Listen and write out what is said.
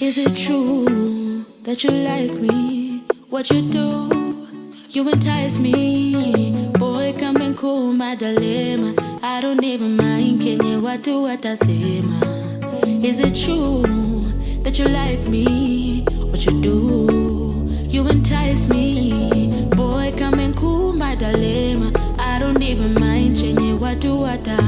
Is it true that you like me? What you do, you entice me. Boy, come and cool my dilemma. I don't even mind kenye watu watasema. Is it true that you like me? What you do, you entice me. Boy, come and cool my dilemma. I don't even mind kenye watu wata.